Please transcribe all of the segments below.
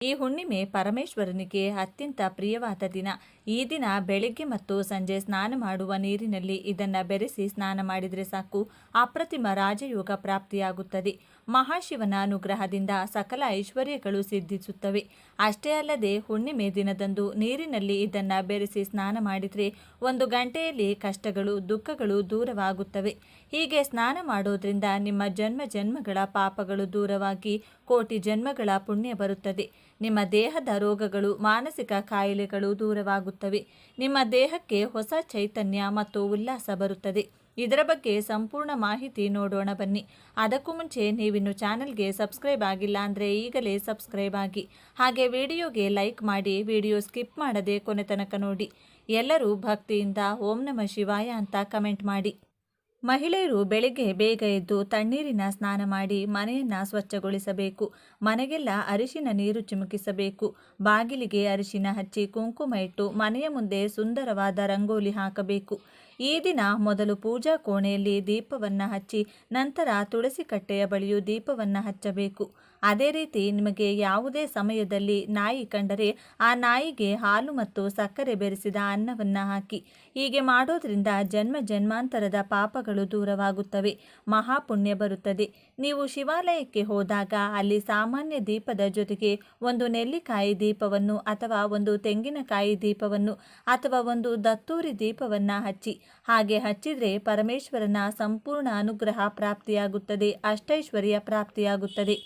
ಈ ಹುಣ್ಣಿಮೆ ಪರಮೇಶ್ವರನಿಗೆ ಅತ್ಯಂತ ಪ್ರಿಯವಾದ ದಿನ. ಈ ದಿನ ಬೆಳಿಗ್ಗೆ ಮತ್ತು ಸಂಜೆ ಸ್ನಾನ ಮಾಡುವ ನೀರಿನಲ್ಲಿ ಇದನ್ನು ಬೆರೆಸಿ ಸ್ನಾನ ಮಾಡಿದರೆ ಸಾಕು, ಅಪ್ರತಿಮ ರಾಜಯೋಗ ಪ್ರಾಪ್ತಿಯಾಗುತ್ತದೆ. ಮಹಾಶಿವನ ಅನುಗ್ರಹದಿಂದ ಸಕಲ ಐಶ್ವರ್ಯಗಳು ಸಿದ್ಧಿಸುತ್ತವೆ. ಅಷ್ಟೇ ಅಲ್ಲದೆ ಹುಣ್ಣಿಮೆ ದಿನದಂದು ನೀರಿನಲ್ಲಿ ಇದನ್ನು ಬೆರೆಸಿ ಸ್ನಾನ ಮಾಡಿದರೆ 1 ಗಂಟೆಯಲ್ಲಿ ಕಷ್ಟಗಳು ದುಃಖಗಳು ದೂರವಾಗುತ್ತವೆ. ಹೀಗೆ ಸ್ನಾನ ಮಾಡೋದ್ರಿಂದ ನಿಮ್ಮ ಜನ್ಮಗಳ ಪಾಪಗಳು ದೂರವಾಗಿ ಕೋಟಿ ಜನ್ಮಗಳ ಪುಣ್ಯ ಬರುತ್ತದೆ. ನಿಮ್ಮ ದೇಹದ ರೋಗಗಳು ಮಾನಸಿಕ ಕಾಯಿಲೆಗಳು ದೂರವಾಗುತ್ತವೆ. ನಿಮ್ಮ ದೇಹಕ್ಕೆ ಹೊಸ ಚೈತನ್ಯ ಮತ್ತು ಉಲ್ಲಾಸ ಬರುತ್ತದೆ. ಇದರ ಬಗ್ಗೆ ಸಂಪೂರ್ಣ ಮಾಹಿತಿ ನೋಡೋಣ ಬನ್ನಿ. ಅದಕ್ಕೂ ಮುಂಚೆ ನೀವಿನ್ನು ಚಾನಲ್ಗೆ ಸಬ್ಸ್ಕ್ರೈಬ್ ಆಗಿಲ್ಲ ಅಂದರೆ ಈಗಲೇ ಸಬ್ಸ್ಕ್ರೈಬ್ ಆಗಿ, ಹಾಗೆ ವಿಡಿಯೋಗೆ ಲೈಕ್ ಮಾಡಿ, ವಿಡಿಯೋ ಸ್ಕಿಪ್ ಮಾಡದೆ ಕೊನೆ ತನಕ ನೋಡಿ. ಎಲ್ಲರೂ ಭಕ್ತಿಯಿಂದ ಓಂ ನಮಃ ಶಿವಾಯ ಅಂತ ಕಮೆಂಟ್ ಮಾಡಿ. ಮಹಿಳೆಯರು ಬೆಳಿಗ್ಗೆ ಬೇಗ ಎದ್ದು ತಣ್ಣೀರಿನ ಸ್ನಾನ ಮಾಡಿ ಮನೆಯನ್ನು ಸ್ವಚ್ಛಗೊಳಿಸಬೇಕು. ಮನೆಗೆಲ್ಲ ಅರಿಶಿನ ನೀರು ಚಿಮುಕಿಸಬೇಕು. ಬಾಗಿಲಿಗೆ ಅರಿಶಿನ ಹಚ್ಚಿ ಕುಂಕುಮ ಇಟ್ಟು ಮನೆಯ ಮುಂದೆ ಸುಂದರವಾದ ರಂಗೋಲಿ ಹಾಕಬೇಕು. ಈ ದಿನ ಮೊದಲು ಪೂಜಾ ಕೋಣೆಯಲ್ಲಿ ದೀಪವನ್ನು ಹಚ್ಚಿ ನಂತರ ತುಳಸಿ ಕಟ್ಟೆಯ ಬಳಿಯೂ ದೀಪವನ್ನು ಹಚ್ಚಬೇಕು. ಅದೇ ರೀತಿ ನಿಮಗೆ ಯಾವುದೇ ಸಮಯದಲ್ಲಿ ನಾಯಿ ಕಂಡರೆ ಆ ನಾಯಿಗೆ ಹಾಲು ಮತ್ತು ಸಕ್ಕರೆ ಬೆರೆಸಿದ ಅನ್ನವನ್ನು ಹಾಕಿ. ಹೀಗೆ ಮಾಡೋದ್ರಿಂದ ಜನ್ಮಾಂತರದ ಪಾಪಗಳು ದೂರವಾಗುತ್ತವೆ, ಮಹಾಪುಣ್ಯ ಬರುತ್ತದೆ. ನೀವು ಶಿವಾಲಯಕ್ಕೆ ಹೋದಾಗ ಅಲ್ಲಿ ಸಾಮಾನ್ಯ ದೀಪದ ಜೊತೆಗೆ 1 ನೆಲ್ಲಿಕಾಯಿ ದೀಪವನ್ನು ಅಥವಾ 1 ತೆಂಗಿನಕಾಯಿ ದೀಪವನ್ನು ಅಥವಾ 1 ದತ್ತೂರಿ ದೀಪವನ್ನು ಹಚ್ಚಿ. ಹಾಗೆ ಹಚ್ಚಿದರೆ ಪರಮೇಶ್ವರನ ಸಂಪೂರ್ಣ ಅನುಗ್ರಹ ಪ್ರಾಪ್ತಿಯಾಗುತ್ತದೆ, ಅಷ್ಟೈಶ್ವರ್ಯ ಪ್ರಾಪ್ತಿಯಾಗುತ್ತದೆ.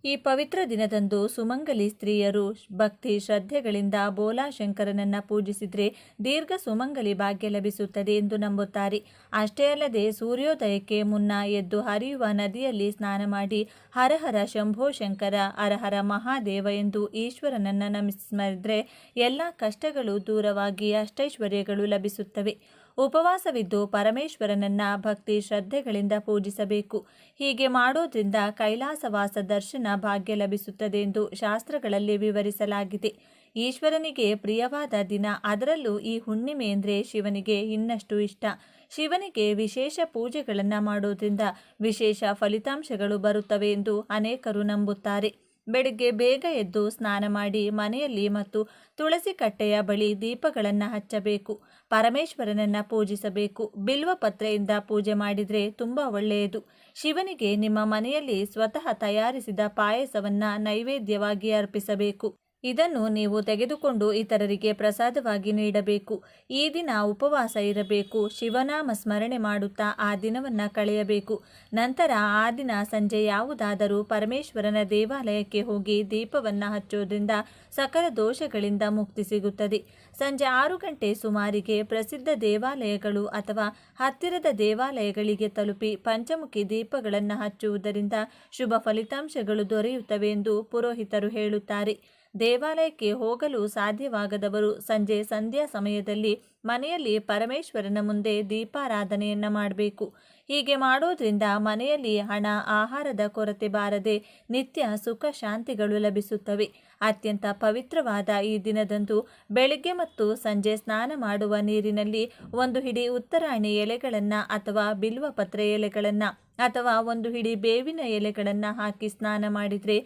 ಈ ಪವಿತ್ರ ದಿನದಂದು ಸುಮಂಗಲಿ ಸ್ತ್ರೀಯರು ಭಕ್ತಿ ಶ್ರದ್ಧೆಗಳಿಂದ ಬೋಲಾಶಂಕರನನ್ನು ಪೂಜಿಸಿದರೆ ದೀರ್ಘ ಸುಮಂಗಲಿ ಭಾಗ್ಯ ಲಭಿಸುತ್ತದೆ ಎಂದು ನಂಬುತ್ತಾರೆ. ಅಷ್ಟೇ ಅಲ್ಲದೆ ಸೂರ್ಯೋದಯಕ್ಕೆ ಮುನ್ನ ಎದ್ದು ಹರಿಯುವ ನದಿಯಲ್ಲಿ ಸ್ನಾನ ಮಾಡಿ ಹರ ಹರ ಶಂಭೋ ಶಂಕರ, ಹರ ಹರ ಮಹಾದೇವ ಎಂದು ಈಶ್ವರನನ್ನು ನಮಿಸಿದರೆ ಎಲ್ಲ ಕಷ್ಟಗಳು ದೂರವಾಗಿ ಅಷ್ಟೈಶ್ವರ್ಯಗಳು ಲಭಿಸುತ್ತವೆ. ಉಪವಾಸವಿದ್ದು ಪರಮೇಶ್ವರನನ್ನ ಭಕ್ತಿ ಶ್ರದ್ಧೆಗಳಿಂದ ಪೂಜಿಸಬೇಕು. ಹೀಗೆ ಮಾಡೋದ್ರಿಂದ ಕೈಲಾಸವಾಸ ದರ್ಶನ ಭಾಗ್ಯ ಲಭಿಸುತ್ತದೆ ಎಂದು ಶಾಸ್ತ್ರಗಳಲ್ಲಿ ವಿವರಿಸಲಾಗಿದೆ. ಈಶ್ವರನಿಗೆ ಪ್ರಿಯವಾದ ದಿನ, ಅದರಲ್ಲೂ ಈ ಹುಣ್ಣಿಮೆ ಅಂದರೆ ಶಿವನಿಗೆ ಇನ್ನಷ್ಟು ಇಷ್ಟ. ಶಿವನಿಗೆ ವಿಶೇಷ ಪೂಜೆಗಳನ್ನು ಮಾಡೋದ್ರಿಂದ ವಿಶೇಷ ಫಲಿತಾಂಶಗಳು ಬರುತ್ತವೆ ಎಂದು ಅನೇಕರು ನಂಬುತ್ತಾರೆ. ಬೆಳಗ್ಗೆ ಬೇಗ ಎದ್ದು ಸ್ನಾನ ಮಾಡಿ ಮನೆಯಲ್ಲಿ ಮತ್ತು ತುಳಸಿ ಕಟ್ಟೆಯ ಬಳಿ ದೀಪಗಳನ್ನು ಹಚ್ಚಬೇಕು. ಪರಮೇಶ್ವರನನ್ನು ಪೂಜಿಸಬೇಕು. ಬಿಲ್ವ ಪತ್ರೆಯಿಂದ ಪೂಜೆ ಮಾಡಿದರೆ ತುಂಬ ಒಳ್ಳೆಯದು. ಶಿವನಿಗೆ ನಿಮ್ಮ ಮನೆಯಲ್ಲಿ ಸ್ವತಃ ತಯಾರಿಸಿದ ಪಾಯಸವನ್ನು ನೈವೇದ್ಯವಾಗಿ ಅರ್ಪಿಸಬೇಕು. ಇದನ್ನು ನೀವು ತೆಗೆದುಕೊಂಡು ಇತರರಿಗೆ ಪ್ರಸಾದವಾಗಿ ನೀಡಬೇಕು. ಈ ದಿನ ಉಪವಾಸ ಇರಬೇಕು. ಶಿವನಾಮ ಸ್ಮರಣೆ ಮಾಡುತ್ತಾ ಆ ದಿನವನ್ನು ಕಳೆಯಬೇಕು. ನಂತರ ಆ ದಿನ ಸಂಜೆ ಯಾವುದಾದರೂ ಪರಮೇಶ್ವರನ ದೇವಾಲಯಕ್ಕೆ ಹೋಗಿ ದೀಪವನ್ನು ಹಚ್ಚೋದ್ರಿಂದ ಸಕಲ ದೋಷಗಳಿಂದ ಮುಕ್ತಿ ಸಿಗುತ್ತದೆ. ಸಂಜೆ 6 ಗಂಟೆ ಸುಮಾರಿಗೆ ಪ್ರಸಿದ್ಧ ದೇವಾಲಯಗಳು ಅಥವಾ ಹತ್ತಿರದ ದೇವಾಲಯಗಳಿಗೆ ತಲುಪಿ ಪಂಚಮುಖಿ ದೀಪಗಳನ್ನು ಹಚ್ಚುವುದರಿಂದ ಶುಭ ಫಲಿತಾಂಶಗಳು ದೊರೆಯುತ್ತವೆ ಎಂದು ಪುರೋಹಿತರು ಹೇಳುತ್ತಾರೆ. ದೇವಾಲಯಕ್ಕೆ ಹೋಗಲು ಸಾಧ್ಯವಾಗದವರು ಸಂಜೆ ಸಂಧ್ಯಾ ಸಮಯದಲ್ಲಿ ಮನೆಯಲ್ಲಿ ಪರಮೇಶ್ವರನ ಮುಂದೆ ದೀಪಾರಾಧನೆಯನ್ನು ಮಾಡಬೇಕು. ಹೀಗೆ ಮಾಡೋದ್ರಿಂದ ಮನೆಯಲ್ಲಿ ಹಣ ಆಹಾರದ ಕೊರತೆ ಬಾರದೆ ನಿತ್ಯ ಸುಖ ಶಾಂತಿಗಳು ಲಭಿಸುತ್ತವೆ. ಅತ್ಯಂತ ಪವಿತ್ರವಾದ ಈ ದಿನದಂದು ಬೆಳಿಗ್ಗೆ ಮತ್ತು ಸಂಜೆ ಸ್ನಾನ ಮಾಡುವ ನೀರಿನಲ್ಲಿ 1 ಹಿಡಿ ಉತ್ತರಾಣಿ ಎಲೆಗಳನ್ನು ಅಥವಾ ಬಿಲ್ವಪತ್ರೆ ಎಲೆಗಳನ್ನು ಅಥವಾ 1 ಹಿಡಿ ಬೇವಿನ ಎಲೆಗಳನ್ನು ಹಾಕಿ ಸ್ನಾನ ಮಾಡಿದರೆ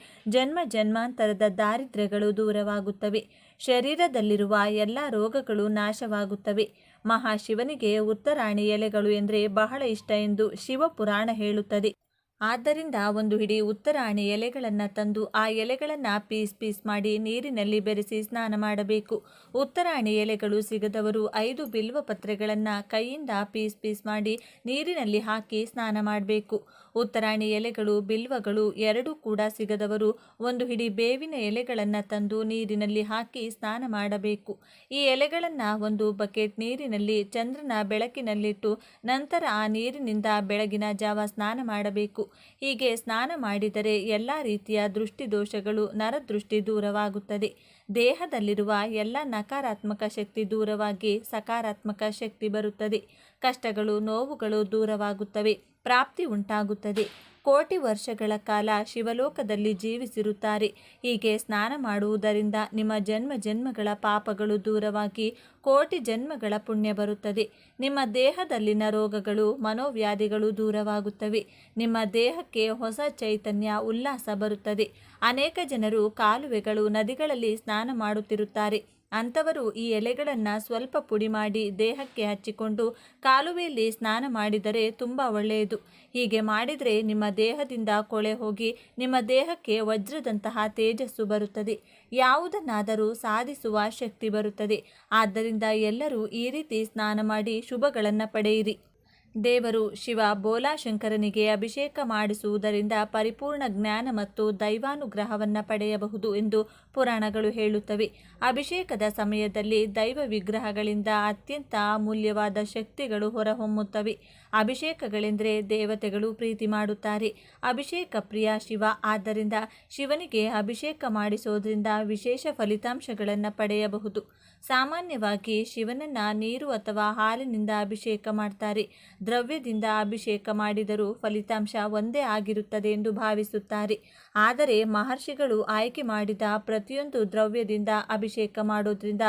ಜನ್ಮಾಂತರದ ದಾರಿದ್ರ್ಯಗಳು ದೂರವಾಗುತ್ತವೆ. ಶರೀರದಲ್ಲಿರುವ ಎಲ್ಲ ರೋಗಗಳು ನಾಶವಾಗುತ್ತವೆ. ಮಹಾಶಿವನಿಗೆ ಉತ್ತರಾಣಿ ಎಲೆಗಳು ಎಂದರೆ ಬಹಳ ಇಷ್ಟ ಎಂದು ಶಿವಪುರಾಣ ಹೇಳುತ್ತದೆ. ಆದ್ದರಿಂದ 1 ಹಿಡಿ ಉತ್ತರಾಣಿ ಎಲೆಗಳನ್ನು ತಂದು ಆ ಎಲೆಗಳನ್ನು ಪೀಸ್ ಮಾಡಿ ನೀರಿನಲ್ಲಿ ಬೆರೆಸಿ ಸ್ನಾನ ಮಾಡಬೇಕು. ಉತ್ತರಾಣಿ ಎಲೆಗಳು ಸಿಗದವರು 5 ಬಿಲ್ವ ಪತ್ರೆಗಳನ್ನು ಕೈಯಿಂದ ಪೀಸ್ ಮಾಡಿ ನೀರಿನಲ್ಲಿ ಹಾಕಿ ಸ್ನಾನ ಮಾಡಬೇಕು. ಉತ್ತರಾಣಿ ಎಲೆಗಳು ಬಿಲ್ವಗಳು ಎರಡೂ ಕೂಡ ಸಿಗದವರು 1 ಹಿಡಿ ಬೇವಿನ ಎಲೆಗಳನ್ನು ತಂದು ನೀರಿನಲ್ಲಿ ಹಾಕಿ ಸ್ನಾನ ಮಾಡಬೇಕು. ಈ ಎಲೆಗಳನ್ನು 1 ಬಕೆಟ್ ನೀರಿನಲ್ಲಿ ಚಂದ್ರನ ಬೆಳಕಿನಲ್ಲಿಟ್ಟು ನಂತರ ಆ ನೀರಿನಿಂದ ಬೆಳಗಿನ ಜಾವ ಸ್ನಾನ ಮಾಡಬೇಕು. ಹೀಗೆ ಸ್ನಾನ ಮಾಡಿದರೆ ಎಲ್ಲ ರೀತಿಯ ದೃಷ್ಟಿ ದೋಷಗಳು ನರದೃಷ್ಟಿ ದೂರವಾಗುತ್ತದೆ. ದೇಹದಲ್ಲಿರುವ ಎಲ್ಲ ನಕಾರಾತ್ಮಕ ಶಕ್ತಿ ದೂರವಾಗಿ ಸಕಾರಾತ್ಮಕ ಶಕ್ತಿ ಬರುತ್ತದೆ. ಕಷ್ಟಗಳು ನೋವುಗಳು ದೂರವಾಗುತ್ತವೆ. ಪ್ರಾಪ್ತಿ ಉಂಟಾಗುತ್ತದೆ. ಕೋಟಿ ವರ್ಷಗಳ ಕಾಲ ಶಿವಲೋಕದಲ್ಲಿ ಜೀವಿಸಿರುತ್ತಾರೆ. ಹೀಗೆ ಸ್ನಾನ ಮಾಡುವುದರಿಂದ ನಿಮ್ಮ ಜನ್ಮ ಜನ್ಮಗಳ ಪಾಪಗಳು ದೂರವಾಗಿ ಕೋಟಿ ಜನ್ಮಗಳ ಪುಣ್ಯ ಬರುತ್ತದೆ. ನಿಮ್ಮ ದೇಹದಲ್ಲಿನ ರೋಗಗಳು ಮನೋವ್ಯಾಧಿಗಳು ದೂರವಾಗುತ್ತವೆ. ನಿಮ್ಮ ದೇಹಕ್ಕೆ ಹೊಸ ಚೈತನ್ಯ ಉಲ್ಲಾಸ ಬರುತ್ತದೆ. ಅನೇಕ ಜನರು ಕಾಲುವೆಗಳು ನದಿಗಳಲ್ಲಿ ಸ್ನಾನ ಮಾಡುತ್ತಿರುತ್ತಾರೆ. ಅಂಥವರು ಈ ಎಲೆಗಳನ್ನು ಸ್ವಲ್ಪ ಪುಡಿ ಮಾಡಿ ದೇಹಕ್ಕೆ ಹಚ್ಚಿಕೊಂಡು ಕಾಲುವೆಯಲ್ಲಿ ಸ್ನಾನ ಮಾಡಿದರೆ ತುಂಬ ಒಳ್ಳೆಯದು. ಹೀಗೆ ಮಾಡಿದರೆ ನಿಮ್ಮ ದೇಹದಿಂದ ಕೊಳೆ ಹೋಗಿ ನಿಮ್ಮ ದೇಹಕ್ಕೆ ವಜ್ರದಂತಹ ತೇಜಸ್ಸು ಬರುತ್ತದೆ. ಯಾವುದನ್ನಾದರೂ ಸಾಧಿಸುವ ಶಕ್ತಿ ಬರುತ್ತದೆ. ಆದ್ದರಿಂದ ಎಲ್ಲರೂ ಈ ರೀತಿ ಸ್ನಾನ ಮಾಡಿ ಶುಭಗಳನ್ನು ಪಡೆಯಿರಿ. ದೇವರು ಶಿವ ಬೋಲಾಶಂಕರನಿಗೆ ಅಭಿಷೇಕ ಮಾಡಿಸುವುದರಿಂದ ಪರಿಪೂರ್ಣ ಜ್ಞಾನ ಮತ್ತು ದೈವಾನುಗ್ರಹವನ್ನು ಪಡೆಯಬಹುದು ಎಂದು ಪುರಾಣಗಳು ಹೇಳುತ್ತವೆ. ಅಭಿಷೇಕದ ಸಮಯದಲ್ಲಿ ದೈವ ವಿಗ್ರಹಗಳಿಂದ ಅತ್ಯಂತ ಅಮೂಲ್ಯವಾದ ಶಕ್ತಿಗಳು ಹೊರಹೊಮ್ಮುತ್ತವೆ. ಅಭಿಷೇಕಗಳೆಂದರೆ ದೇವತೆಗಳು ಪ್ರೀತಿ ಮಾಡುತ್ತಾರೆ. ಅಭಿಷೇಕ ಪ್ರಿಯ ಶಿವ. ಆದ್ದರಿಂದ ಶಿವನಿಗೆ ಅಭಿಷೇಕ ಮಾಡಿಸೋದ್ರಿಂದ ವಿಶೇಷ ಫಲಿತಾಂಶಗಳನ್ನು ಪಡೆಯಬಹುದು. ಸಾಮಾನ್ಯವಾಗಿ ಶಿವನನ್ನು ನೀರು ಅಥವಾ ಹಾಲಿನಿಂದ ಅಭಿಷೇಕ ಮಾಡ್ತಾರೆ. ದ್ರವ್ಯದಿಂದ ಅಭಿಷೇಕ ಮಾಡಿದರೂ ಫಲಿತಾಂಶ ಒಂದೇ ಆಗಿರುತ್ತದೆ ಎಂದು ಭಾವಿಸುತ್ತಾರೆ. ಆದರೆ ಮಹರ್ಷಿಗಳು ಆಯ್ಕೆ ಮಾಡಿದ ಪ್ರತಿಯೊಂದು ದ್ರವ್ಯದಿಂದ ಅಭಿಷೇಕ ಮಾಡೋದ್ರಿಂದ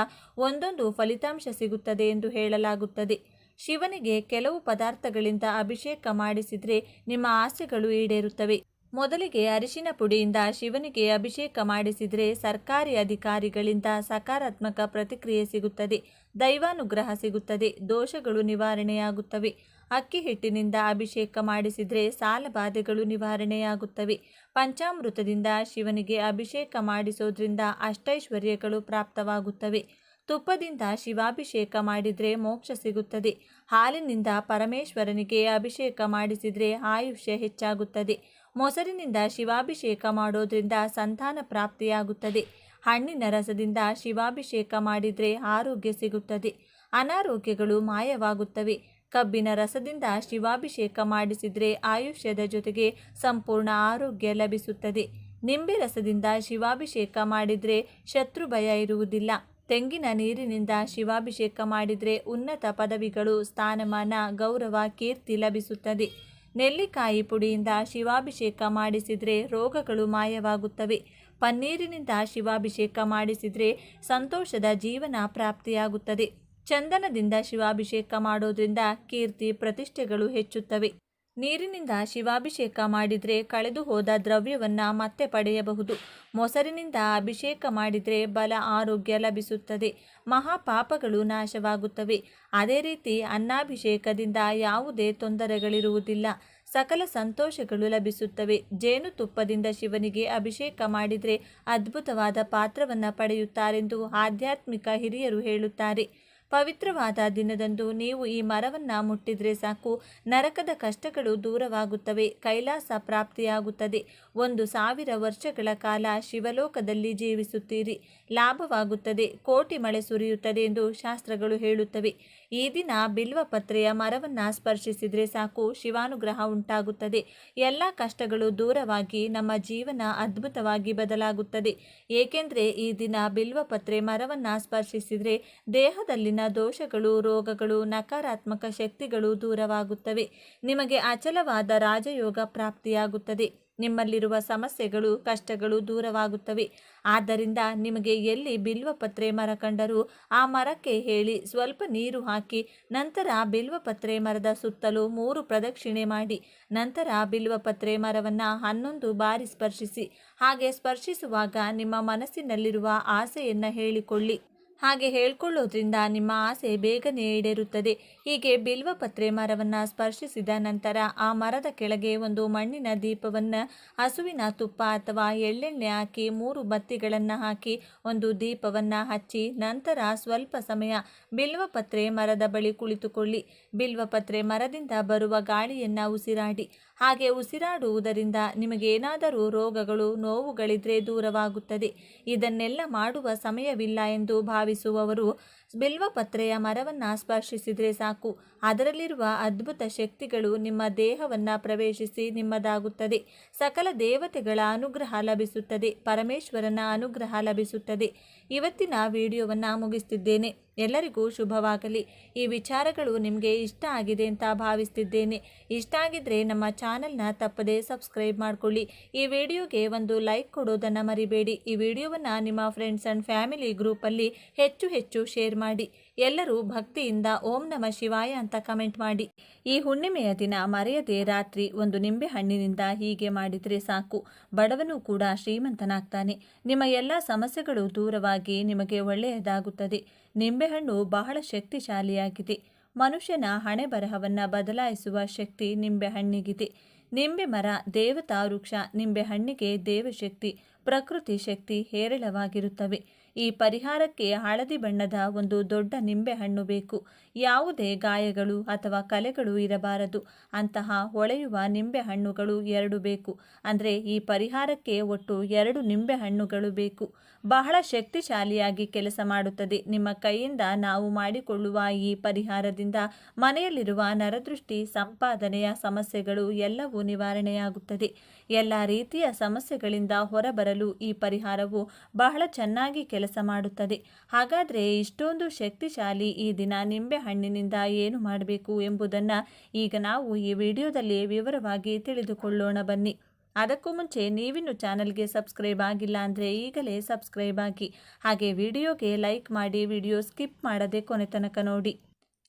ಒಂದೊಂದು ಫಲಿತಾಂಶ ಸಿಗುತ್ತದೆ ಎಂದು ಹೇಳಲಾಗುತ್ತದೆ. ಶಿವನಿಗೆ ಕೆಲವು ಪದಾರ್ಥಗಳಿಂದ ಅಭಿಷೇಕ ಮಾಡಿಸಿದರೆ ನಿಮ್ಮ ಆಸೆಗಳು ಈಡೇರುತ್ತವೆ. ಮೊದಲಿಗೆ ಅರಿಶಿನ ಪುಡಿಯಿಂದ ಶಿವನಿಗೆ ಅಭಿಷೇಕ ಮಾಡಿಸಿದರೆ ಸರ್ಕಾರಿ ಅಧಿಕಾರಿಗಳಿಂದ ಸಕಾರಾತ್ಮಕ ಪ್ರತಿಕ್ರಿಯೆ ಸಿಗುತ್ತದೆ. ದೈವಾನುಗ್ರಹ ಸಿಗುತ್ತದೆ. ದೋಷಗಳು ನಿವಾರಣೆಯಾಗುತ್ತವೆ. ಅಕ್ಕಿ ಹಿಟ್ಟಿನಿಂದ ಅಭಿಷೇಕ ಮಾಡಿಸಿದರೆ ಸಾಲಬಾಧೆಗಳು ನಿವಾರಣೆಯಾಗುತ್ತವೆ. ಪಂಚಾಮೃತದಿಂದ ಶಿವನಿಗೆ ಅಭಿಷೇಕ ಮಾಡಿಸೋದ್ರಿಂದ ಅಷ್ಟೈಶ್ವರ್ಯಗಳು ಪ್ರಾಪ್ತವಾಗುತ್ತವೆ. ತುಪ್ಪದಿಂದ ಶಿವಾಭಿಷೇಕ ಮಾಡಿದರೆ ಮೋಕ್ಷ ಸಿಗುತ್ತದೆ. ಹಾಲಿನಿಂದ ಪರಮೇಶ್ವರನಿಗೆ ಅಭಿಷೇಕ ಮಾಡಿಸಿದರೆ ಆಯುಷ್ಯ ಹೆಚ್ಚಾಗುತ್ತದೆ. ಮೊಸರಿನಿಂದ ಶಿವಾಭಿಷೇಕ ಮಾಡೋದ್ರಿಂದ ಸಂತಾನ ಪ್ರಾಪ್ತಿಯಾಗುತ್ತದೆ. ಹಣ್ಣಿನ ರಸದಿಂದ ಶಿವಾಭಿಷೇಕ ಮಾಡಿದರೆ ಆರೋಗ್ಯ ಸಿಗುತ್ತದೆ. ಅನಾರೋಗ್ಯಗಳು ಮಾಯವಾಗುತ್ತವೆ. ಕಬ್ಬಿನ ರಸದಿಂದ ಶಿವಾಭಿಷೇಕ ಮಾಡಿಸಿದರೆ ಆಯುಷ್ಯದ ಜೊತೆಗೆ ಸಂಪೂರ್ಣ ಆರೋಗ್ಯ ಲಭಿಸುತ್ತದೆ. ನಿಂಬೆ ರಸದಿಂದ ಶಿವಾಭಿಷೇಕ ಮಾಡಿದರೆ ಶತ್ರು ಭಯ ಇರುವುದಿಲ್ಲ. ತೆಂಗಿನ ನೀರಿನಿಂದ ಶಿವಾಭಿಷೇಕ ಮಾಡಿದರೆ ಉನ್ನತ ಪದವಿಗಳು, ಸ್ಥಾನಮಾನ, ಗೌರವ, ಕೀರ್ತಿ ಲಭಿಸುತ್ತದೆ. ನೆಲ್ಲಿಕಾಯಿ ಪುಡಿಯಿಂದ ಶಿವಾಭಿಷೇಕ ಮಾಡಿಸಿದರೆ ರೋಗಗಳು ಮಾಯವಾಗುತ್ತವೆ. ಪನ್ನೀರಿನಿಂದ ಶಿವಾಭಿಷೇಕ ಮಾಡಿಸಿದರೆ ಸಂತೋಷದ ಜೀವನ ಪ್ರಾಪ್ತಿಯಾಗುತ್ತದೆ. ಚಂದನದಿಂದ ಶಿವಾಭಿಷೇಕ ಮಾಡೋದ್ರಿಂದ ಕೀರ್ತಿ ಪ್ರತಿಷ್ಠೆಗಳು ಹೆಚ್ಚುತ್ತವೆ. ನೀರಿನಿಂದ ಶಿವಾಭಿಷೇಕ ಮಾಡಿದರೆ ಕಳೆದು ಹೋದ ದ್ರವ್ಯವನ್ನು ಮತ್ತೆ ಪಡೆಯಬಹುದು. ಮೊಸರಿನಿಂದ ಅಭಿಷೇಕ ಮಾಡಿದರೆ ಬಲ, ಆರೋಗ್ಯ ಲಭಿಸುತ್ತದೆ. ಮಹಾಪಾಪಗಳು ನಾಶವಾಗುತ್ತವೆ. ಅದೇ ರೀತಿ ಅನ್ನಾಭಿಷೇಕದಿಂದ ಯಾವುದೇ ತೊಂದರೆಗಳಿರುವುದಿಲ್ಲ. ಸಕಲ ಸಂತೋಷಗಳು ಲಭಿಸುತ್ತವೆ. ಜೇನುತುಪ್ಪದಿಂದ ಶಿವನಿಗೆ ಅಭಿಷೇಕ ಮಾಡಿದರೆ ಅದ್ಭುತವಾದ ಪಾತ್ರವನ್ನು ಪಡೆಯುತ್ತಾರೆಂದು ಆಧ್ಯಾತ್ಮಿಕ ಹಿರಿಯರು ಹೇಳುತ್ತಾರೆ. ಪವಿತ್ರವಾದ ದಿನದಂದು ನೀವು ಈ ಮರವನ್ನು ಮುಟ್ಟಿದರೆ ಸಾಕು, ನರಕದ ಕಷ್ಟಗಳು ದೂರವಾಗುತ್ತವೆ. ಕೈಲಾಸ ಪ್ರಾಪ್ತಿಯಾಗುತ್ತದೆ. 1000 ವರ್ಷಗಳ ಕಾಲ ಶಿವಲೋಕದಲ್ಲಿ ಜೀವಿಸುತ್ತೀರಿ. ಲಾಭವಾಗುತ್ತದೆ. ಕೋಟಿ ಮಳೆ ಸುರಿಯುತ್ತದೆ ಎಂದು ಶಾಸ್ತ್ರಗಳು ಹೇಳುತ್ತವೆ. ಈ ದಿನ ಬಿಲ್ವಪತ್ರೆಯ ಮರವನ್ನು ಸ್ಪರ್ಶಿಸಿದರೆ ಸಾಕು, ಶಿವಾನುಗ್ರಹ ಉಂಟಾಗುತ್ತದೆ. ಎಲ್ಲ ಕಷ್ಟಗಳು ದೂರವಾಗಿ ನಮ್ಮ ಜೀವನ ಅದ್ಭುತವಾಗಿ ಬದಲಾಗುತ್ತದೆ. ಏಕೆಂದರೆ ಈ ದಿನ ಬಿಲ್ವಪತ್ರೆ ಮರವನ್ನು ಸ್ಪರ್ಶಿಸಿದರೆ ದೇಹದಲ್ಲಿನ ದೋಷಗಳು, ರೋಗಗಳು, ನಕಾರಾತ್ಮಕ ಶಕ್ತಿಗಳು ದೂರವಾಗುತ್ತವೆ. ನಿಮಗೆ ಅಚಲವಾದ ರಾಜಯೋಗ ಪ್ರಾಪ್ತಿಯಾಗುತ್ತದೆ. ನಿಮ್ಮಲ್ಲಿರುವ ಸಮಸ್ಯೆಗಳು, ಕಷ್ಟಗಳು ದೂರವಾಗುತ್ತವೆ. ಆದ್ದರಿಂದ ನಿಮಗೆ ಎಲ್ಲಿ ಬಿಲ್ವಪತ್ರೆ ಮರ ಕಂಡರೂ ಆ ಮರಕ್ಕೆ ಹೇಳಿ ಸ್ವಲ್ಪ ನೀರು ಹಾಕಿ, ನಂತರ ಬಿಲ್ವಪತ್ರೆ ಮರದ ಸುತ್ತಲೂ 3 ಪ್ರದಕ್ಷಿಣೆ ಮಾಡಿ, ನಂತರ ಬಿಲ್ವಪತ್ರೆ ಮರವನ್ನು 11 ಬಾರಿ ಸ್ಪರ್ಶಿಸಿ. ಹಾಗೆ ಸ್ಪರ್ಶಿಸುವಾಗ ನಿಮ್ಮ ಮನಸ್ಸಿನಲ್ಲಿರುವ ಆಸೆಯನ್ನು ಹೇಳಿಕೊಳ್ಳಿ. ಹಾಗೆ ಹೇಳ್ಕೊಳ್ಳೋದ್ರಿಂದ ನಿಮ್ಮ ಆಸೆ ಬೇಗನೆ ಈಡೇರುತ್ತದೆ. ಹೀಗೆ ಬಿಲ್ವಪತ್ರೆ ಮರವನ್ನು ಸ್ಪರ್ಶಿಸಿದ ನಂತರ ಆ ಮರದ ಕೆಳಗೆ ಒಂದು ಮಣ್ಣಿನ ದೀಪವನ್ನು ಹಸುವಿನ ತುಪ್ಪ ಅಥವಾ ಎಳ್ಳೆಣ್ಣೆ ಹಾಕಿ 3 ಬತ್ತಿಗಳನ್ನು ಹಾಕಿ ಒಂದು ದೀಪವನ್ನು ಹಚ್ಚಿ, ನಂತರ ಸ್ವಲ್ಪ ಸಮಯ ಬಿಲ್ವಪತ್ರೆ ಮರದ ಬಳಿ ಕುಳಿತುಕೊಳ್ಳಿ. ಬಿಲ್ವಪತ್ರೆ ಮರದಿಂದ ಬರುವ ಗಾಳಿಯನ್ನು ಉಸಿರಾಡಿ. ಹಾಗೆ ಉಸಿರಾಡುವುದರಿಂದ ನಿಮಗೇನಾದರೂ ರೋಗಗಳು, ನೋವುಗಳಿದ್ರೆ ದೂರವಾಗುತ್ತದೆ. ಇದನ್ನೆಲ್ಲ ಮಾಡುವ ಸಮಯವಿಲ್ಲ ಎಂದು ಭಾವಿಸುವವರು ಬಿಲ್ವಪತ್ರೆಯ ಮರವನ್ನು ಸ್ಪರ್ಶಿಸಿದರೆ ಸಾಕು, ಅದರಲ್ಲಿರುವ ಅದ್ಭುತ ಶಕ್ತಿಗಳು ನಿಮ್ಮ ದೇಹವನ್ನು ಪ್ರವೇಶಿಸಿ ನಿಮ್ಮದಾಗುತ್ತದೆ. ಸಕಲ ದೇವತೆಗಳ ಅನುಗ್ರಹ ಲಭಿಸುತ್ತದೆ. ಪರಮೇಶ್ವರನ ಅನುಗ್ರಹ ಲಭಿಸುತ್ತದೆ. ಇವತ್ತಿನ ವಿಡಿಯೋವನ್ನು ಮುಗಿಸ್ತಿದ್ದೇನೆ. ಎಲ್ಲರಿಗೂ ಶುಭವಾಗಲಿ. ಈ ವಿಚಾರಗಳು ನಿಮಗೆ ಇಷ್ಟ ಆಗಿದೆ ಅಂತ ಭಾವಿಸ್ತಿದ್ದೇನೆ. ಇಷ್ಟ ಆಗಿದ್ರೆ ನಮ್ಮ ಚಾನಲ್ನ ತಪ್ಪದೇ ಸಬ್ಸ್ಕ್ರೈಬ್ ಮಾಡಿಕೊಳ್ಳಿ. ಈ ವಿಡಿಯೋಗೆ ಒಂದು ಲೈಕ್ ಕೊಡೋದನ್ನು ಮರಿಬೇಡಿ. ಈ ವಿಡಿಯೋವನ್ನು ನಿಮ್ಮ ಫ್ರೆಂಡ್ಸ್ ಆ್ಯಂಡ್ ಫ್ಯಾಮಿಲಿ ಗ್ರೂಪಲ್ಲಿ ಹೆಚ್ಚು ಶೇರ್ ಮಾಡಿ. ಎಲ್ಲರೂ ಭಕ್ತಿಯಿಂದ ಓಂ ನಮಃ ಶಿವಾಯ ಅಂತ ಕಮೆಂಟ್ ಮಾಡಿ. ಈ ಹುಣ್ಣಿಮೆಯ ದಿನ ಮರೆಯದೆ ರಾತ್ರಿ ಒಂದು ನಿಂಬೆ ಹಣ್ಣಿನಿಂದ ಹೀಗೆ ಮಾಡಿದರೆ ಸಾಕು, ಬಡವನು ಕೂಡ ಶ್ರೀಮಂತನಾಗ್ತಾನೆ. ನಿಮ್ಮ ಎಲ್ಲ ಸಮಸ್ಯೆಗಳು ದೂರವಾಗಿ ನಿಮಗೆ ಒಳ್ಳೆಯದಾಗುತ್ತದೆ. ನಿಂಬೆಹಣ್ಣು ಬಹಳ ಶಕ್ತಿಶಾಲಿಯಾಗಿದೆ. ಮನುಷ್ಯನ ಹಣೆ ಬರಹವನ್ನು ಬದಲಾಯಿಸುವ ಶಕ್ತಿ ನಿಂಬೆಹಣ್ಣಿಗಿದೆ. ನಿಂಬೆ ಮರ ದೇವತಾ ವೃಕ್ಷ. ನಿಂಬೆಹಣ್ಣಿಗೆ ದೇವಶಕ್ತಿ, ಪ್ರಕೃತಿ ಶಕ್ತಿ ಹೇರಳವಾಗಿರುತ್ತವೆ. ಈ ಪರಿಹಾರಕ್ಕೆ ಹಳದಿ ಬಣ್ಣದ ಒಂದು ದೊಡ್ಡ ನಿಂಬೆಹಣ್ಣು ಬೇಕು. ಯಾವುದೇ ಗಾಯಗಳು ಅಥವಾ ಕಲೆಗಳು ಇರಬಾರದು. ಅಂತಹ ಹೊಳೆಯುವ ನಿಂಬೆಹಣ್ಣುಗಳು 2 ಬೇಕು. ಅಂದರೆ ಈ ಪರಿಹಾರಕ್ಕೆ ಒಟ್ಟು 2 ನಿಂಬೆಹಣ್ಣುಗಳು ಬೇಕು. ಬಹಳ ಶಕ್ತಿಶಾಲಿಯಾಗಿ ಕೆಲಸ ಮಾಡುತ್ತದೆ. ನಿಮ್ಮ ಕೈಯಿಂದ ನಾವು ಮಾಡಿಕೊಳ್ಳುವ ಈ ಪರಿಹಾರದಿಂದ ಮನೆಯಲ್ಲಿರುವ ನರದೃಷ್ಟಿ, ಸಂಪಾದನೆಯ ಸಮಸ್ಯೆಗಳು ಎಲ್ಲವೂ ನಿವಾರಣೆಯಾಗುತ್ತದೆ. ಎಲ್ಲ ರೀತಿಯ ಸಮಸ್ಯೆಗಳಿಂದ ಹೊರಬರಲು ಈ ಪರಿಹಾರವು ಬಹಳ ಚೆನ್ನಾಗಿ ಕೆಲಸ ಮಾಡುತ್ತದೆ. ಹಾಗಾದರೆ ಇಷ್ಟೊಂದು ಶಕ್ತಿಶಾಲಿ ಈ ದಿನ ನಿಂಬೆಹಣ್ಣಿನಿಂದ ಏನು ಮಾಡಬೇಕು ಎಂಬುದನ್ನು ಈಗ ನಾವು ಈ ವಿಡಿಯೋದಲ್ಲಿ ವಿವರವಾಗಿ ತಿಳಿದುಕೊಳ್ಳೋಣ ಬನ್ನಿ. ಅದಕ್ಕೂ ಮುಂಚೆ ನೀವಿನ್ನು ಚಾನಲ್ಗೆ ಸಬ್ಸ್ಕ್ರೈಬ್ ಆಗಿಲ್ಲ ಅಂದರೆ ಈಗಲೇ ಸಬ್ಸ್ಕ್ರೈಬ್ ಆಗಿ, ಹಾಗೆ ವಿಡಿಯೋಗೆ ಲೈಕ್ ಮಾಡಿ, ವಿಡಿಯೋ ಸ್ಕಿಪ್ ಮಾಡದೆ ಕೊನೆ ತನಕ ನೋಡಿ.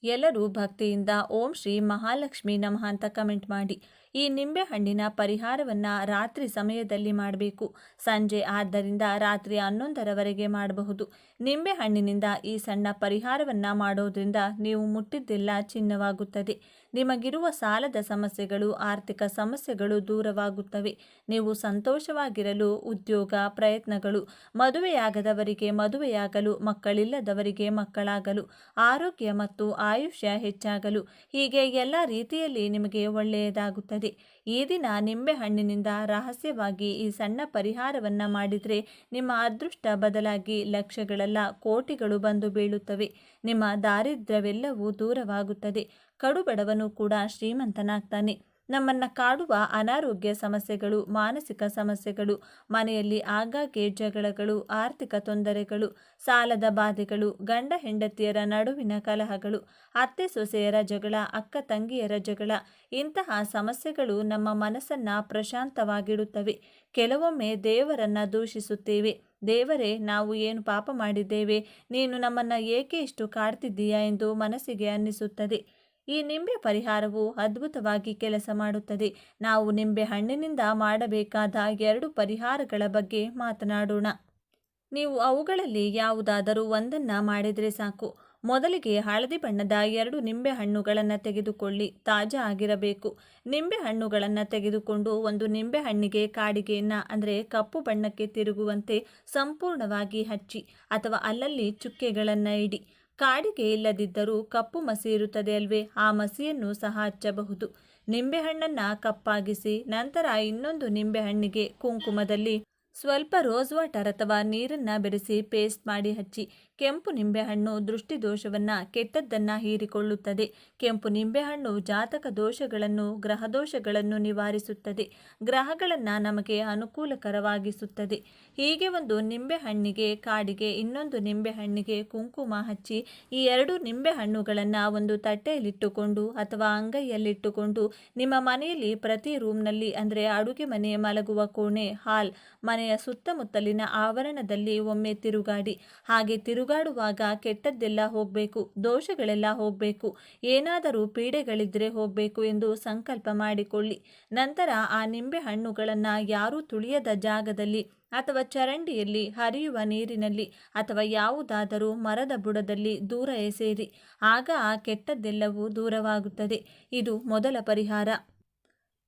ಎಲ್ಲರೂ ಭಕ್ತಿಯಿಂದ ಓಂ ಶ್ರೀ ಮಹಾಲಕ್ಷ್ಮಿ ನಮಃ ಅಂತ ಕಮೆಂಟ್ ಮಾಡಿ. ಈ ನಿಂಬೆಹಣ್ಣಿನ ಪರಿಹಾರವನ್ನು ರಾತ್ರಿ ಸಮಯದಲ್ಲಿ ಮಾಡಬೇಕು. ಸಂಜೆ ಆದ್ದರಿಂದ ರಾತ್ರಿ 11ರವರೆಗೆ ಮಾಡಬಹುದು. ನಿಂಬೆಹಣ್ಣಿನಿಂದ ಈ ಸಣ್ಣ ಪರಿಹಾರವನ್ನು ಮಾಡೋದ್ರಿಂದ ನೀವು ಮುಟ್ಟಿದ್ದೆಲ್ಲ ಚಿನ್ನವಾಗುತ್ತದೆ. ನಿಮಗಿರುವ ಸಾಲದ ಸಮಸ್ಯೆಗಳು, ಆರ್ಥಿಕ ಸಮಸ್ಯೆಗಳು ದೂರವಾಗುತ್ತವೆ. ನೀವು ಸಂತೋಷವಾಗಿರಲು ಉದ್ಯೋಗ ಪ್ರಯತ್ನಗಳು, ಮದುವೆಯಾಗದವರಿಗೆ ಮದುವೆಯಾಗಲು, ಮಕ್ಕಳಿಲ್ಲದವರಿಗೆ ಮಕ್ಕಳಾಗಲು, ಆರೋಗ್ಯ ಮತ್ತು ಆಯುಷ್ಯ ಹೆಚ್ಚಾಗಲು, ಹೀಗೆ ಎಲ್ಲ ರೀತಿಯಲ್ಲಿ ನಿಮಗೆ ಒಳ್ಳೆಯದಾಗುತ್ತದೆ. ಈ ದಿನ ನಿಂಬೆಹಣ್ಣಿನಿಂದ ರಹಸ್ಯವಾಗಿ ಈ ಸಣ್ಣ ಪರಿಹಾರವನ್ನು ಮಾಡಿದರೆ ನಿಮ್ಮ ಅದೃಷ್ಟ ಬದಲಾಗಿ ಲಕ್ಷಗಳಲ್ಲ ಕೋಟಿಗಳು ಬಂದು ಬೀಳುತ್ತವೆ. ನಿಮ್ಮ ದಾರಿದ್ರ್ಯವೆಲ್ಲವೂ ದೂರವಾಗುತ್ತದೆ. ಕಡುಬಡವನು ಕೂಡ ಶ್ರೀಮಂತನಾಗ್ತಾನೆ. ನಮ್ಮನ್ನು ಕಾಡುವ ಅನಾರೋಗ್ಯ ಸಮಸ್ಯೆಗಳು, ಮಾನಸಿಕ ಸಮಸ್ಯೆಗಳು, ಮನೆಯಲ್ಲಿ ಆಗಾಗ್ಗೆ ಜಗಳಗಳು, ಆರ್ಥಿಕ ತೊಂದರೆಗಳು, ಸಾಲದ ಬಾಧೆಗಳು, ಗಂಡ ಹೆಂಡತಿಯರ ನಡುವಿನ ಕಲಹಗಳು, ಅತ್ತೆ ಸೊಸೆಯರ ಜಗಳ, ಅಕ್ಕ ತಂಗಿಯರ ಜಗಳ, ಇಂತಹ ಸಮಸ್ಯೆಗಳು ನಮ್ಮ ಮನಸ್ಸನ್ನು ಪ್ರಶಾಂತವಾಗಿಡುತ್ತವೆ. ಕೆಲವೊಮ್ಮೆ ದೇವರನ್ನು ದೂಷಿಸುತ್ತೇವೆ. ದೇವರೇ, ನಾವು ಏನು ಪಾಪ ಮಾಡಿದ್ದೇವೆ, ನೀನು ನಮ್ಮನ್ನು ಏಕೆ ಇಷ್ಟು ಕಾಡ್ತಿದ್ದೀಯಾ ಎಂದು ಮನಸ್ಸಿಗೆ ಅನ್ನಿಸುತ್ತದೆ. ಈ ನಿಂಬೆ ಪರಿಹಾರವು ಅದ್ಭುತವಾಗಿ ಕೆಲಸ ಮಾಡುತ್ತದೆ. ನಾವು ನಿಂಬೆ ಹಣ್ಣಿನಿಂದ ಮಾಡಬೇಕಾದ 2 ಪರಿಹಾರಗಳ ಬಗ್ಗೆ ಮಾತನಾಡೋಣ. ನೀವು ಅವುಗಳಲ್ಲಿ ಯಾವುದಾದರೂ ಒಂದನ್ನು ಮಾಡಿದರೆ ಸಾಕು. ಮೊದಲಿಗೆ ಹಳದಿ ಬಣ್ಣದ 2 ನಿಂಬೆ ಹಣ್ಣುಗಳನ್ನು ತೆಗೆದುಕೊಳ್ಳಿ. ತಾಜಾ ಆಗಿರಬೇಕು. ನಿಂಬೆ ಹಣ್ಣುಗಳನ್ನು ತೆಗೆದುಕೊಂಡು ಒಂದು ನಿಂಬೆ ಹಣ್ಣಿಗೆ ಕಾಡಿಗೆಯನ್ನು ಅಂದರೆ ಕಪ್ಪು ಬಣ್ಣಕ್ಕೆ ತಿರುಗುವಂತೆ ಸಂಪೂರ್ಣವಾಗಿ ಹಚ್ಚಿ ಅಥವಾ ಅಲ್ಲಲ್ಲಿ ಚುಕ್ಕೆಗಳನ್ನು ಇಡಿ. ಕಾಡಿಗೆ ಇಲ್ಲದಿದ್ದರೂ ಕಪ್ಪು ಮಸಿ ಇರುತ್ತದೆ ಅಲ್ವೇ, ಆ ಮಸಿಯನ್ನು ಸಹ ಹಚ್ಚಬಹುದು. ನಿಂಬೆಹಣ್ಣನ್ನು ಕಪ್ಪಾಗಿಸಿ ನಂತರ ಇನ್ನೊಂದು ನಿಂಬೆಹಣ್ಣಿಗೆ ಕುಂಕುಮದಲ್ಲಿ ಸ್ವಲ್ಪ ರೋಸ್ ವಾಟರ್ ಅಥವಾ ನೀರನ್ನು ಬೆರೆಸಿ ಪೇಸ್ಟ್ ಮಾಡಿ ಹಚ್ಚಿ. ಕೆಂಪು ನಿಂಬೆಹಣ್ಣು ದೃಷ್ಟಿದೋಷವನ್ನು, ಕೆಟ್ಟದ್ದನ್ನು ಹೀರಿಕೊಳ್ಳುತ್ತದೆ. ಕೆಂಪು ನಿಂಬೆಹಣ್ಣು ಜಾತಕ ದೋಷಗಳನ್ನು, ಗ್ರಹ ದೋಷಗಳನ್ನು ನಿವಾರಿಸುತ್ತದೆ. ಗ್ರಹಗಳನ್ನು ನಮಗೆ ಅನುಕೂಲಕರವಾಗಿಸುತ್ತದೆ. ಹೀಗೆ ಒಂದು ನಿಂಬೆಹಣ್ಣಿಗೆ ಕಾಡಿಗೆ, ಇನ್ನೊಂದು ನಿಂಬೆಹಣ್ಣಿಗೆ ಕುಂಕುಮ ಹಚ್ಚಿ ಈ 2 ನಿಂಬೆಹಣ್ಣುಗಳನ್ನು ಒಂದು ತಟ್ಟೆಯಲ್ಲಿಟ್ಟುಕೊಂಡು ಅಥವಾ ಅಂಗೈಯಲ್ಲಿಟ್ಟುಕೊಂಡು ನಿಮ್ಮ ಮನೆಯಲ್ಲಿ ಪ್ರತಿ ರೂಮ್ನಲ್ಲಿ ಅಂದರೆ ಅಡುಗೆ ಮನೆ, ಮಲಗುವ ಕೋಣೆ, ಹಾಲ್, ಮನೆಯ ಸುತ್ತಮುತ್ತಲಿನ ಆವರಣದಲ್ಲಿ ಒಮ್ಮೆ ತಿರುಗಾಡಿ. ಹಾಗೆ ತಿರುಗಾಡುವಾಗ ಕೆಟ್ಟದ್ದೆಲ್ಲ ಹೋಗಬೇಕು, ದೋಷಗಳೆಲ್ಲ ಹೋಗಬೇಕು, ಏನಾದರೂ ಪೀಡೆಗಳಿದ್ದರೆ ಹೋಗಬೇಕು ಎಂದು ಸಂಕಲ್ಪ ಮಾಡಿಕೊಳ್ಳಿ. ನಂತರ ಆ ನಿಂಬೆ ಹಣ್ಣುಗಳನ್ನು ಯಾರೂ ತುಳಿಯದ ಜಾಗದಲ್ಲಿ ಅಥವಾ ಚರಂಡಿಯಲ್ಲಿ, ಹರಿಯುವ ನೀರಿನಲ್ಲಿ ಅಥವಾ ಯಾವುದಾದರೂ ಮರದ ಬುಡದಲ್ಲಿ ದೂರ ಎಸೆಯಿರಿ. ಆಗ ಆ ಕೆಟ್ಟದ್ದೆಲ್ಲವೂ ದೂರವಾಗುತ್ತದೆ. ಇದು ಮೊದಲ ಪರಿಹಾರ.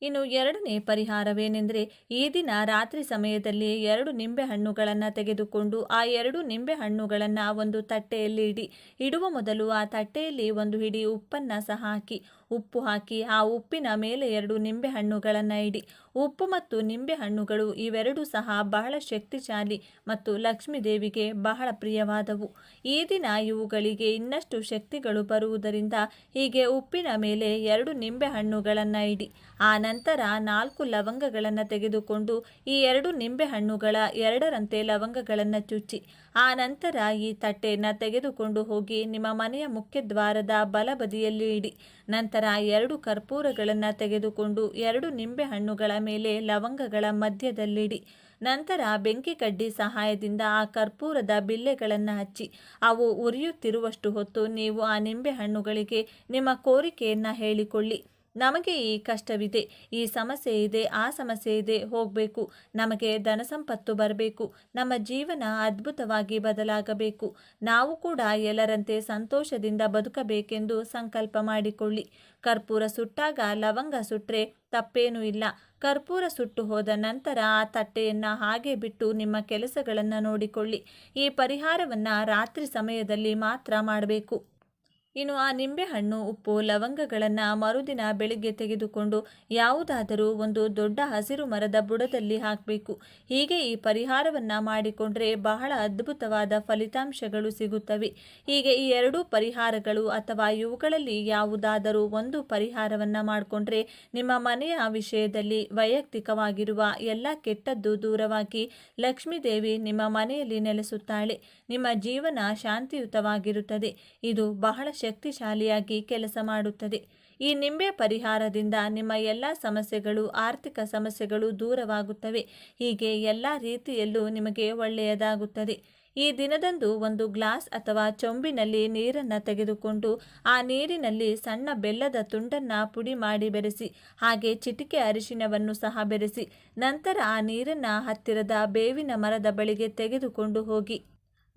ಇನ್ನು 2ನೇ ಪರಿಹಾರವೇನೆಂದರೆ, ಈ ದಿನ ರಾತ್ರಿ ಸಮಯದಲ್ಲಿ 2 ನಿಂಬೆ ಹಣ್ಣುಗಳನ್ನು ತೆಗೆದುಕೊಂಡು ಆ 2 ನಿಂಬೆ ಹಣ್ಣುಗಳನ್ನು ಒಂದು ತಟ್ಟೆಯಲ್ಲಿ ಇಡಿ. ಇಡುವ ಮೊದಲು ಆ ತಟ್ಟೆಯಲ್ಲಿ ಒಂದು ಹಿಡಿ ಉಪ್ಪನ್ನು ಸಹ ಹಾಕಿ. ಉಪ್ಪು ಹಾಕಿ ಆ ಉಪ್ಪಿನ ಮೇಲೆ 2 ನಿಂಬೆಹಣ್ಣುಗಳನ್ನು ಇಡಿ. ಉಪ್ಪು ಮತ್ತು ನಿಂಬೆಹಣ್ಣುಗಳು ಇವೆರಡೂ ಸಹ ಬಹಳ ಶಕ್ತಿಶಾಲಿ ಮತ್ತು ಲಕ್ಷ್ಮೀ ದೇವಿಗೆ ಬಹಳ ಪ್ರಿಯವಾದವು. ಈ ದಿನ ಇವುಗಳಿಗೆ ಇನ್ನಷ್ಟು ಶಕ್ತಿಗಳು ಬರುವುದರಿಂದ ಹೀಗೆ ಉಪ್ಪಿನ ಮೇಲೆ 2 ನಿಂಬೆಹಣ್ಣುಗಳನ್ನು ಇಡಿ. ಆ ನಂತರ 4 ಲವಂಗಗಳನ್ನು ತೆಗೆದುಕೊಂಡು ಈ 2 ನಿಂಬೆಹಣ್ಣುಗಳ 2ರಂತೆ ಲವಂಗಗಳನ್ನು ಚುಚ್ಚಿ ಆ ನಂತರ ಈ ತಟ್ಟೆಯನ್ನು ತೆಗೆದುಕೊಂಡು ಹೋಗಿ ನಿಮ್ಮ ಮನೆಯ ಮುಖ್ಯ ದ್ವಾರದ ಬಲಬದಿಯಲ್ಲಿ ಇಡಿ. ನಂತರ 2 ಕರ್ಪೂರಗಳನ್ನು ತೆಗೆದುಕೊಂಡು 2 ನಿಂಬೆಹಣ್ಣುಗಳ ಮೇಲೆ ಲವಂಗಗಳ ಮಧ್ಯದಲ್ಲಿಡಿ. ನಂತರ ಬೆಂಕಿ ಕಡ್ಡಿ ಸಹಾಯದಿಂದ ಆ ಕರ್ಪೂರದ ಬಿಲ್ಲೆಗಳನ್ನು ಹಚ್ಚಿ ಅವು ಉರಿಯುತ್ತಿರುವಷ್ಟು ಹೊತ್ತು ನೀವು ಆ ನಿಂಬೆಹಣ್ಣುಗಳಿಗೆ ನಿಮ್ಮ ಕೋರಿಕೆಯನ್ನು ಹೇಳಿಕೊಳ್ಳಿ. ನಮಗೆ ಈ ಕಷ್ಟವಿದೆ, ಈ ಸಮಸ್ಯೆ ಇದೆ, ಆ ಸಮಸ್ಯೆ ಇದೆ, ಹೋಗಬೇಕು, ನಮಗೆ ಧನ ಸಂಪತ್ತು ಬರಬೇಕು, ನಮ್ಮ ಜೀವನ ಅದ್ಭುತವಾಗಿ ಬದಲಾಗಬೇಕು, ನಾವು ಕೂಡ ಎಲ್ಲರಂತೆ ಸಂತೋಷದಿಂದ ಬದುಕಬೇಕೆಂದು ಸಂಕಲ್ಪ ಮಾಡಿಕೊಳ್ಳಿ. ಕರ್ಪೂರ ಸುಟ್ಟಾಗ ಲವಂಗ ಸುಟ್ಟರೆ ತಪ್ಪೇನೂ ಇಲ್ಲ. ಕರ್ಪೂರ ಸುಟ್ಟು ಹೋದ ನಂತರ ಆ ತಟ್ಟೆಯನ್ನು ಹಾಗೆ ಬಿಟ್ಟು ನಿಮ್ಮ ಕೆಲಸಗಳನ್ನು ನೋಡಿಕೊಳ್ಳಿ. ಈ ಪರಿಹಾರವನ್ನು ರಾತ್ರಿ ಸಮಯದಲ್ಲಿ ಮಾತ್ರ ಮಾಡಬೇಕು. ಇನ್ನು ಆ ನಿಂಬೆಹಣ್ಣು, ಉಪ್ಪು, ಲವಂಗಗಳನ್ನು ಮರುದಿನ ಬೆಳಿಗ್ಗೆ ತೆಗೆದುಕೊಂಡು ಯಾವುದಾದರೂ ಒಂದು ದೊಡ್ಡ ಹಸಿರು ಮರದ ಬುಡದಲ್ಲಿ ಹಾಕಬೇಕು. ಹೀಗೆ ಈ ಪರಿಹಾರವನ್ನು ಮಾಡಿಕೊಂಡ್ರೆ ಬಹಳ ಅದ್ಭುತವಾದ ಫಲಿತಾಂಶಗಳು ಸಿಗುತ್ತವೆ. ಹೀಗೆ ಈ 2 ಪರಿಹಾರಗಳು ಅಥವಾ ಇವುಗಳಲ್ಲಿ ಯಾವುದಾದರೂ ಒಂದು ಪರಿಹಾರವನ್ನು ಮಾಡಿಕೊಂಡ್ರೆ ನಿಮ್ಮ ಮನೆಯ ವಿಷಯದಲ್ಲಿ ವೈಯಕ್ತಿಕವಾಗಿರುವ ಎಲ್ಲ ಕೆಟ್ಟದ್ದು ದೂರವಾಗಿ ಲಕ್ಷ್ಮೀದೇವಿ ನಿಮ್ಮ ಮನೆಯಲ್ಲಿ ನೆಲೆಸುತ್ತಾಳೆ. ನಿಮ್ಮ ಜೀವನ ಶಾಂತಿಯುತವಾಗಿರುತ್ತದೆ. ಇದು ಬಹಳ ಶಕ್ತಿಶಾಲಿಯಾಗಿ ಕೆಲಸ ಮಾಡುತ್ತದೆ. ಈ ನಿಂಬೆ ಪರಿಹಾರದಿಂದ ನಿಮ್ಮ ಎಲ್ಲ ಸಮಸ್ಯೆಗಳು, ಆರ್ಥಿಕ ಸಮಸ್ಯೆಗಳು ದೂರವಾಗುತ್ತವೆ. ಹೀಗೆ ಎಲ್ಲ ರೀತಿಯಲ್ಲೂ ನಿಮಗೆ ಒಳ್ಳೆಯದಾಗುತ್ತದೆ. ಈ ದಿನದಂದು ಒಂದು ಗ್ಲಾಸ್ ಅಥವಾ ಚೊಂಬಿನಲ್ಲಿ ನೀರನ್ನು ತೆಗೆದುಕೊಂಡು ಆ ನೀರಿನಲ್ಲಿ ಸಣ್ಣ ಬೆಲ್ಲದ ತುಂಡನ್ನು ಪುಡಿ ಮಾಡಿ ಬೆರೆಸಿ, ಹಾಗೆ ಚಿಟಿಕೆ ಅರಿಶಿನವನ್ನು ಸಹ ಬೆರೆಸಿ, ನಂತರ ಆ ನೀರನ್ನು ಹತ್ತಿರದ ಬೇವಿನ ಮರದ ಬಳಿಗೆ ತೆಗೆದುಕೊಂಡು ಹೋಗಿ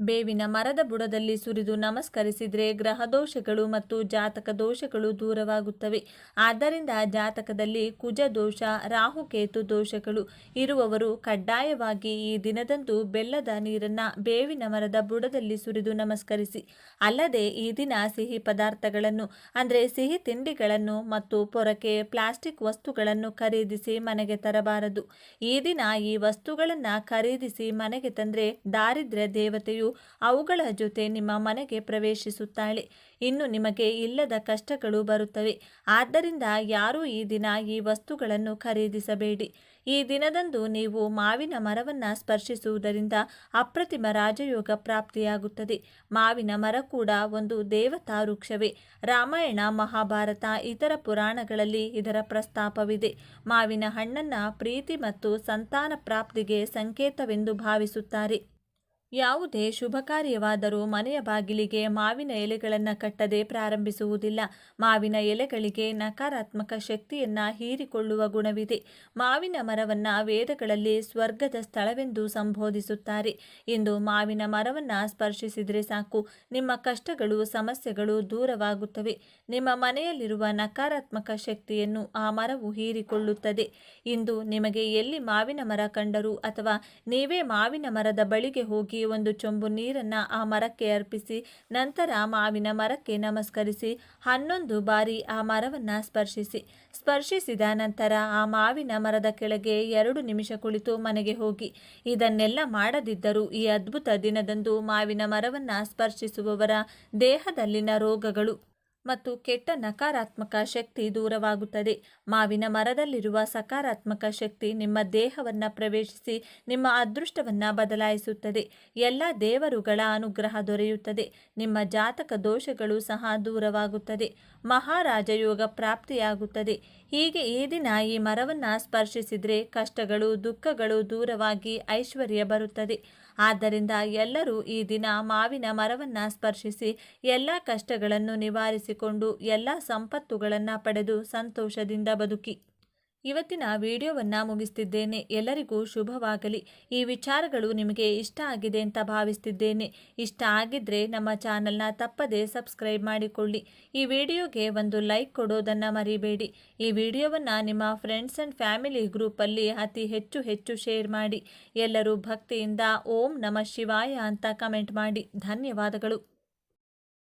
ಬೇವಿನ ಮರದ ಬುಡದಲ್ಲಿ ಸುರಿದು ನಮಸ್ಕರಿಸಿದರೆ ಗ್ರಹದೋಷಗಳು ಮತ್ತು ಜಾತಕ ದೋಷಗಳು ದೂರವಾಗುತ್ತವೆ. ಆದ್ದರಿಂದ ಜಾತಕದಲ್ಲಿ ಕುಜ ದೋಷ, ರಾಹುಕೇತು ದೋಷಗಳು ಇರುವವರು ಕಡ್ಡಾಯವಾಗಿ ಈ ದಿನದಂದು ಬೆಲ್ಲದ ನೀರನ್ನು ಬೇವಿನ ಮರದ ಬುಡದಲ್ಲಿ ಸುರಿದು ನಮಸ್ಕರಿಸಿ. ಅಲ್ಲದೆ ಈ ದಿನ ಸಿಹಿ ಪದಾರ್ಥಗಳನ್ನು ಅಂದರೆ ಸಿಹಿ ತಿಂಡಿಗಳನ್ನು ಮತ್ತು ಪೊರಕೆ, ಪ್ಲಾಸ್ಟಿಕ್ ವಸ್ತುಗಳನ್ನು ಖರೀದಿಸಿ ಮನೆಗೆ ತರಬಾರದು. ಈ ದಿನ ಈ ವಸ್ತುಗಳನ್ನು ಖರೀದಿಸಿ ಮನೆಗೆ ತಂದರೆ ದಾರಿದ್ರ್ಯ ದೇವತೆಯು ಅವುಗಳ ಜೊತೆ ನಿಮ್ಮ ಮನೆಗೆ ಪ್ರವೇಶಿಸುತ್ತಾಳೆ. ಇನ್ನು ನಿಮಗೆ ಇಲ್ಲದ ಕಷ್ಟಗಳು ಬರುತ್ತವೆ. ಆದ್ದರಿಂದ ಯಾರೂ ಈ ದಿನ ಈ ವಸ್ತುಗಳನ್ನು ಖರೀದಿಸಬೇಡಿ. ಈ ದಿನದಂದು ನೀವು ಮಾವಿನ ಮರವನ್ನು ಸ್ಪರ್ಶಿಸುವುದರಿಂದ ಅಪ್ರತಿಮ ರಾಜಯೋಗ ಪ್ರಾಪ್ತಿಯಾಗುತ್ತದೆ. ಮಾವಿನ ಮರ ಕೂಡ ಒಂದು ದೇವತಾ ವೃಕ್ಷವೇ. ರಾಮಾಯಣ, ಮಹಾಭಾರತ, ಇತರ ಪುರಾಣಗಳಲ್ಲಿ ಇದರ ಪ್ರಸ್ತಾಪವಿದೆ. ಮಾವಿನ ಹಣ್ಣನ್ನು ಪ್ರೀತಿ ಮತ್ತು ಸಂತಾನ ಪ್ರಾಪ್ತಿಗೆ ಸಂಕೇತವೆಂದು ಭಾವಿಸುತ್ತಾರೆ. ಯಾವುದೇ ಶುಭ ಕಾರ್ಯವಾದರೂ ಮನೆಯ ಬಾಗಿಲಿಗೆ ಮಾವಿನ ಎಲೆಗಳನ್ನು ಕಟ್ಟದೆ ಪ್ರಾರಂಭಿಸುವುದಿಲ್ಲ. ಮಾವಿನ ಎಲೆಗಳಿಗೆ ನಕಾರಾತ್ಮಕ ಶಕ್ತಿಯನ್ನು ಹೀರಿಕೊಳ್ಳುವ ಗುಣವಿದೆ. ಮಾವಿನ ಮರವನ್ನು ವೇದಗಳಲ್ಲಿ ಸ್ವರ್ಗದ ಸ್ಥಳವೆಂದು ಸಂಬೋಧಿಸುತ್ತಾರೆ. ಇಂದು ಮಾವಿನ ಮರವನ್ನು ಸ್ಪರ್ಶಿಸಿದರೆ ಸಾಕು, ನಿಮ್ಮ ಕಷ್ಟಗಳು, ಸಮಸ್ಯೆಗಳು ದೂರವಾಗುತ್ತವೆ. ನಿಮ್ಮ ಮನೆಯಲ್ಲಿರುವ ನಕಾರಾತ್ಮಕ ಶಕ್ತಿಯನ್ನು ಆ ಮರವು ಹೀರಿಕೊಳ್ಳುತ್ತದೆ. ಇಂದು ನಿಮಗೆ ಎಲ್ಲಿ ಮಾವಿನ ಮರ ಕಂಡರೂ ಅಥವಾ ನೀವೇ ಮಾವಿನ ಮರದ ಬಳಿಗೆ ಹೋಗಿ ಒಂದು ಚೊಂಬು ನೀರನ್ನು ಆ ಮರಕ್ಕೆ ಅರ್ಪಿಸಿ, ನಂತರ ಮಾವಿನ ಮರಕ್ಕೆ ನಮಸ್ಕರಿಸಿ 11 ಬಾರಿ ಆ ಮರವನ್ನು ಸ್ಪರ್ಶಿಸಿದ ನಂತರ ಆ ಮಾವಿನ ಮರದ ಕೆಳಗೆ 2 ನಿಮಿಷ ಕುಳಿತು ಮನೆಗೆ ಹೋಗಿ. ಇದನ್ನೆಲ್ಲ ಮಾಡದಿದ್ದರೂ ಈ ಅದ್ಭುತ ದಿನದಂದು ಮಾವಿನ ಮರವನ್ನು ಸ್ಪರ್ಶಿಸುವವರ ದೇಹದಲ್ಲಿನ ರೋಗಗಳು ಮತ್ತು ಕೆಟ್ಟ ನಕಾರಾತ್ಮಕ ಶಕ್ತಿ ದೂರವಾಗುತ್ತದೆ. ಮಾವಿನ ಮರದಲ್ಲಿರುವ ಸಕಾರಾತ್ಮಕ ಶಕ್ತಿ ನಿಮ್ಮ ದೇಹವನ್ನು ಪ್ರವೇಶಿಸಿ ನಿಮ್ಮ ಅದೃಷ್ಟವನ್ನು ಬದಲಾಯಿಸುತ್ತದೆ. ಎಲ್ಲ ದೇವರುಗಳ ಅನುಗ್ರಹ ದೊರೆಯುತ್ತದೆ. ನಿಮ್ಮ ಜಾತಕ ದೋಷಗಳು ಸಹ ದೂರವಾಗುತ್ತದೆ. ಮಹಾರಾಜಯೋಗ ಪ್ರಾಪ್ತಿಯಾಗುತ್ತದೆ. ಹೀಗೆ ಈ ದಿನ ಈ ಮರವನ್ನು ಸ್ಪರ್ಶಿಸಿದರೆ ಕಷ್ಟಗಳು, ದುಃಖಗಳು ದೂರವಾಗಿ ಐಶ್ವರ್ಯ ಬರುತ್ತದೆ. ಆದ್ದರಿಂದ ಎಲ್ಲರೂ ಈ ದಿನ ಮಾವಿನ ಮರವನ್ನು ಸ್ಪರ್ಶಿಸಿ ಎಲ್ಲ ಕಷ್ಟಗಳನ್ನು ನಿವಾರಿಸಿಕೊಂಡು ಎಲ್ಲ ಸಂಪತ್ತುಗಳನ್ನು ಪಡೆದು ಸಂತೋಷದಿಂದ ಬದುಕಿ. ಇವತ್ತಿನ ವಿಡಿಯೋವನ್ನು ಮುಗಿಸ್ತಿದ್ದೇನೆ. ಎಲ್ಲರಿಗೂ ಶುಭವಾಗಲಿ. ಈ ವಿಚಾರಗಳು ನಿಮಗೆ ಇಷ್ಟ ಆಗಿದೆ ಅಂತ ಭಾವಿಸ್ತಿದ್ದೇನೆ. ಇಷ್ಟ ಆಗಿದ್ದರೆ ನಮ್ಮ ಚಾನಲ್ನ ತಪ್ಪದೇ ಸಬ್ಸ್ಕ್ರೈಬ್ ಮಾಡಿಕೊಳ್ಳಿ. ಈ ವಿಡಿಯೋಗೆ ಒಂದು ಲೈಕ್ ಕೊಡೋದನ್ನು ಮರಿಬೇಡಿ. ಈ ವಿಡಿಯೋವನ್ನು ನಿಮ್ಮ ಫ್ರೆಂಡ್ಸ್ ಆ್ಯಂಡ್ ಫ್ಯಾಮಿಲಿ ಗ್ರೂಪಲ್ಲಿ ಅತಿ ಹೆಚ್ಚು ಶೇರ್ ಮಾಡಿ. ಎಲ್ಲರೂ ಭಕ್ತಿಯಿಂದ ಓಂ ನಮಃ ಶಿವಾಯ ಅಂತ ಕಮೆಂಟ್ ಮಾಡಿ. ಧನ್ಯವಾದಗಳು.